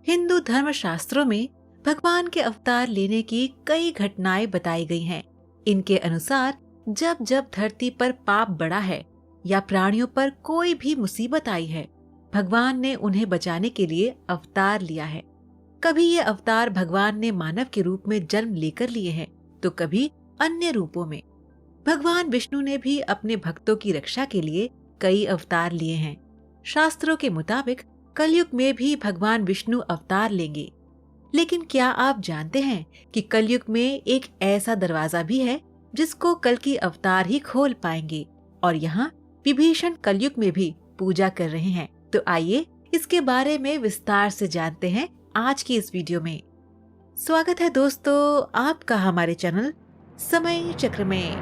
हिंदू धर्म शास्त्रों में भगवान के अवतार लेने की कई घटनाएं बताई गई हैं। इनके अनुसार जब जब धरती पर पाप बढ़ा है या प्राणियों पर कोई भी मुसीबत आई है, भगवान ने उन्हें बचाने के लिए अवतार लिया है। कभी ये अवतार भगवान ने मानव के रूप में जन्म लेकर लिए हैं, तो कभी अन्य रूपों में। भगवान विष्णु ने भी अपने भक्तों की रक्षा के लिए कई अवतार लिए हैं। शास्त्रों के मुताबिक कलयुग में भी भगवान विष्णु अवतार लेंगे। लेकिन क्या आप जानते हैं कि कलयुग में एक ऐसा दरवाजा भी है जिसको कल की अवतार ही खोल पाएंगे, और यहाँ विभीषण कलयुग में भी पूजा कर रहे हैं। तो आइए इसके बारे में विस्तार से जानते हैं आज की इस वीडियो में। स्वागत है दोस्तों आपका हमारे चैनल समय चक्र में।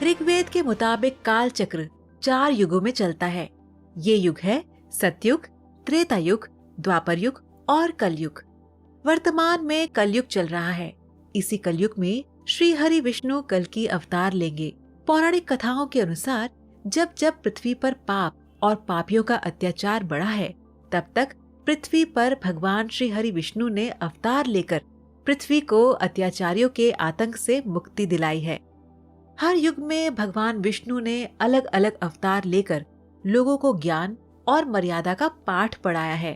ऋग्वेद के मुताबिक काल चक्र 4 युगों में चलता है। ये युग है सतयुग, त्रेता युग, द्वापर युग और कलयुग। वर्तमान में कलयुग चल रहा है। इसी कलयुग में श्री हरि विष्णु कल की अवतार लेंगे। पौराणिक कथाओं के अनुसार जब जब पृथ्वी पर पाप और पापियों का अत्याचार बढ़ा है, तब तक पृथ्वी पर भगवान श्री हरि विष्णु ने अवतार लेकर पृथ्वी को अत्याचारियों के आतंक से मुक्ति दिलाई है। हर युग में भगवान विष्णु ने अलग अलग अवतार लेकर लोगों को ज्ञान और मर्यादा का पाठ पढ़ाया है।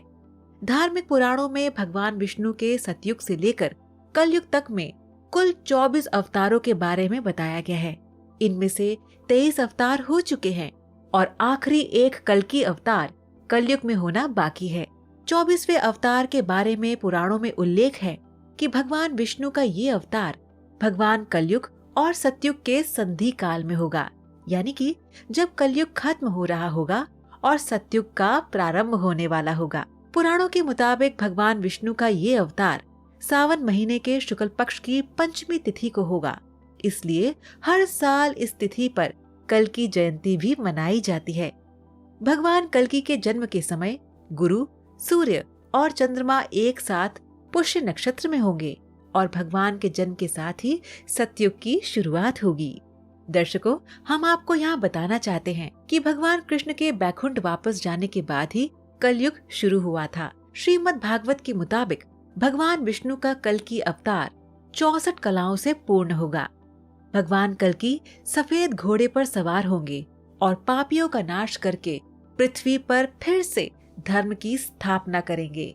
धार्मिक पुराणों में भगवान विष्णु के सतयुग से लेकर कलयुग तक में कुल 24 अवतारों के बारे में बताया गया है। इनमें से 23 अवतार हो चुके हैं और आखिरी एक कल्कि अवतार कलयुग में होना बाकी है। 24वें अवतार के बारे में पुराणों में उल्लेख है कि भगवान विष्णु का ये अवतार भगवान कलयुग और सतयुग के संधि काल में होगा, यानी कि जब कलयुग खत्म हो रहा होगा और सतयुग का प्रारंभ होने वाला होगा। पुराणों के मुताबिक भगवान विष्णु का ये अवतार सावन महीने के शुक्ल पक्ष की पंचमी तिथि को होगा। इसलिए हर साल इस तिथि पर कल्कि जयंती भी मनाई जाती है। भगवान कल्कि के जन्म के समय गुरु, सूर्य और चंद्रमा एक साथ पुष्य नक्षत्र में होंगे और भगवान के जन्म के साथ ही सतयुग की शुरुआत होगी। दर्शकों, हम आपको यहाँ बताना चाहते हैं कि भगवान कृष्ण के बैकुंठ वापस जाने के बाद ही कलयुग शुरू हुआ था। श्रीमद् भागवत के मुताबिक भगवान विष्णु का कल्कि अवतार 64 कलाओं से पूर्ण होगा। भगवान कल्कि सफेद घोड़े पर सवार होंगे और पापियों का नाश करके पृथ्वी पर फिर से धर्म की स्थापना करेंगे।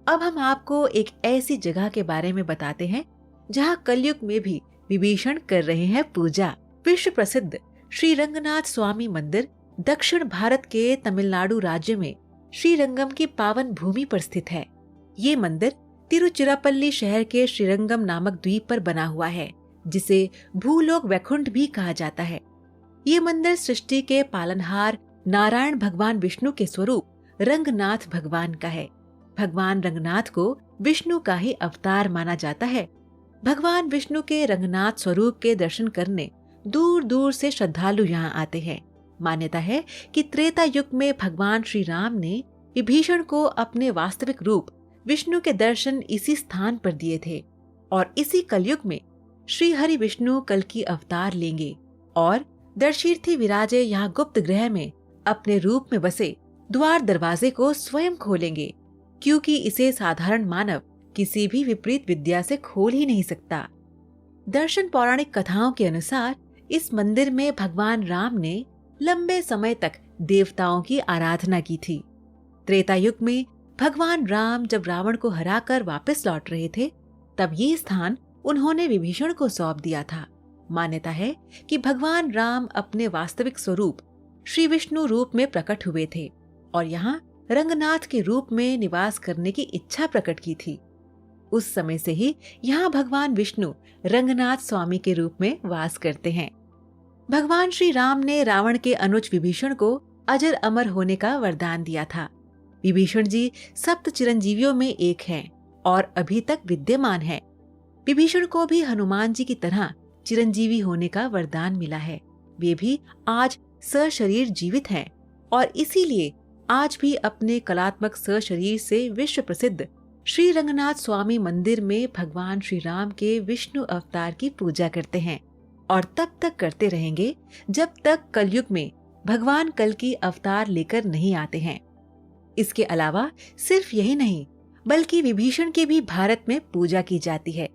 अब हम आपको एक ऐसी जगह के बारे में बताते हैं जहाँ कलयुग में भी विभीषण कर रहे हैं पूजा। विश्व प्रसिद्ध श्री रंगनाथ स्वामी मंदिर दक्षिण भारत के तमिलनाडु राज्य में श्रीरंगम की पावन भूमि पर स्थित है। ये मंदिर तिरुचिरापल्ली शहर के श्रीरंगम नामक द्वीप पर बना हुआ है, जिसे भूलोक वैकुंठ भी कहा जाता है। ये मंदिर सृष्टि के पालनहार नारायण भगवान विष्णु के स्वरूप रंगनाथ भगवान का है। भगवान रंगनाथ को विष्णु का ही अवतार माना जाता है। भगवान विष्णु के रंगनाथ स्वरूप के दर्शन करने दूर दूर से श्रद्धालु यहाँ आते हैं। मान्यता है कि त्रेता युग में भगवान श्री राम ने विभीषण को अपने वास्तविक रूप विष्णु के दर्शन इसी स्थान पर दिए थे और इसी कलयुग में श्री हरि विष्णु कल्कि अवतार लेंगे और दर्शीर्थी विराजे यहाँ गुप्त गृह में अपने रूप में बसे द्वार दरवाजे को स्वयं खोलेंगे, क्योंकि इसे साधारण मानव किसी भी विपरीत विद्या से खोल ही नहीं सकता। दर्शन पौराणिक कथाओं के अनुसार इस मंदिर में भगवान राम ने लंबे समय तक देवताओं की आराधना की थी। त्रेता युग में भगवान राम जब रावण को हराकर वापस लौट रहे थे, तब ये स्थान उन्होंने विभीषण को सौंप दिया था। मान्यता है कि भगवान राम अपने वास्तविक स्वरूप श्री विष्णु रूप में प्रकट हुए थे और यहाँ रंगनाथ के रूप में निवास करने की इच्छा प्रकट की थी। उस समय से ही यहाँ भगवान विष्णु रंगनाथ स्वामी के रूप में वास करते हैं। भगवान श्री राम ने रावण के अनुज विभीषण को अजर अमर होने का वरदान दिया था। विभीषण जी सप्त चिरंजीवियों में एक हैं और अभी तक विद्यमान है। विभीषण को भी हनुमान जी की तरह चिरंजीवी होने का वरदान मिला है। वे भी आज सशरीर जीवित हैं और इसीलिए आज भी अपने कलात्मक सशरीर से विश्व प्रसिद्ध श्री रंगनाथ स्वामी मंदिर में भगवान श्री राम के विष्णु अवतार की पूजा करते हैं और तब तक करते रहेंगे जब तक कलयुग में भगवान कल्कि अवतार लेकर नहीं आते हैं। इसके अलावा सिर्फ यही नहीं, बल्कि विभीषण की भी भारत में पूजा की जाती है।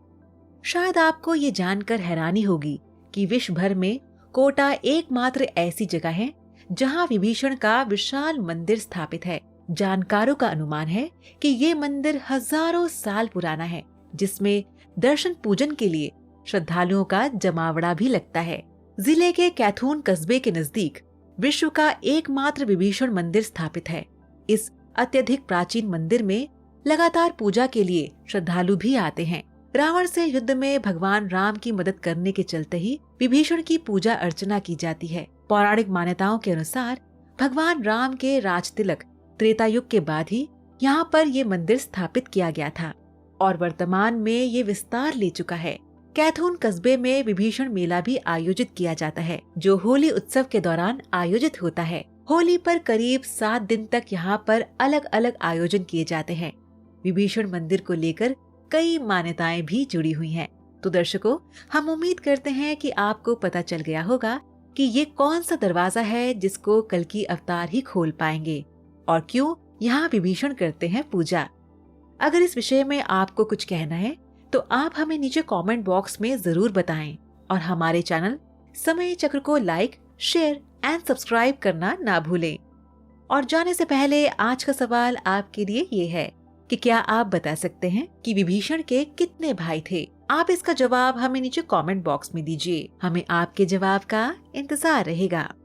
शायद आपको ये जानकर हैरानी होगी कि विश्व भर में कोटा एकमात्र ऐसी जगह है जहां विभीषण का विशाल मंदिर स्थापित है। जानकारों का अनुमान है कि ये मंदिर हजारों साल पुराना है, जिसमें दर्शन पूजन के लिए श्रद्धालुओं का जमावड़ा भी लगता है। जिले के कैथून कस्बे के नजदीक विश्व का एकमात्र विभीषण मंदिर स्थापित है। इस अत्यधिक प्राचीन मंदिर में लगातार पूजा के लिए श्रद्धालु भी आते हैं। रावण से युद्ध में भगवान राम की मदद करने के चलते ही विभीषण की पूजा अर्चना की जाती है। पौराणिक मान्यताओं के अनुसार भगवान राम के राज तिलक त्रेता युग के बाद ही यहाँ पर ये मंदिर स्थापित किया गया था और वर्तमान में ये विस्तार ले चुका है। कैथून कस्बे में विभीषण मेला भी आयोजित किया जाता है, जो होली उत्सव के दौरान आयोजित होता है। होली पर करीब 7 दिन तक यहाँ पर अलग अलग आयोजन किए जाते हैं। विभीषण मंदिर को लेकर कई मान्यताएं भी जुड़ी हुई हैं। तो दर्शकों, हम उम्मीद करते हैं कि आपको पता चल गया होगा कि ये कौन सा दरवाजा है जिसको कल्कि अवतार ही खोल पाएंगे और क्यों यहाँ विभीषण करते हैं पूजा। अगर इस विषय में आपको कुछ कहना है तो आप हमें नीचे कमेंट बॉक्स में जरूर बताएं और हमारे चैनल समय चक्र को लाइक, शेयर एंड सब्सक्राइब करना ना भूलें। और जाने से पहले आज का सवाल आपके लिए ये है कि क्या आप बता सकते हैं कि विभीषण के कितने भाई थे? आप इसका जवाब हमें नीचे कमेंट बॉक्स में दीजिए। हमें आपके जवाब का इंतजार रहेगा।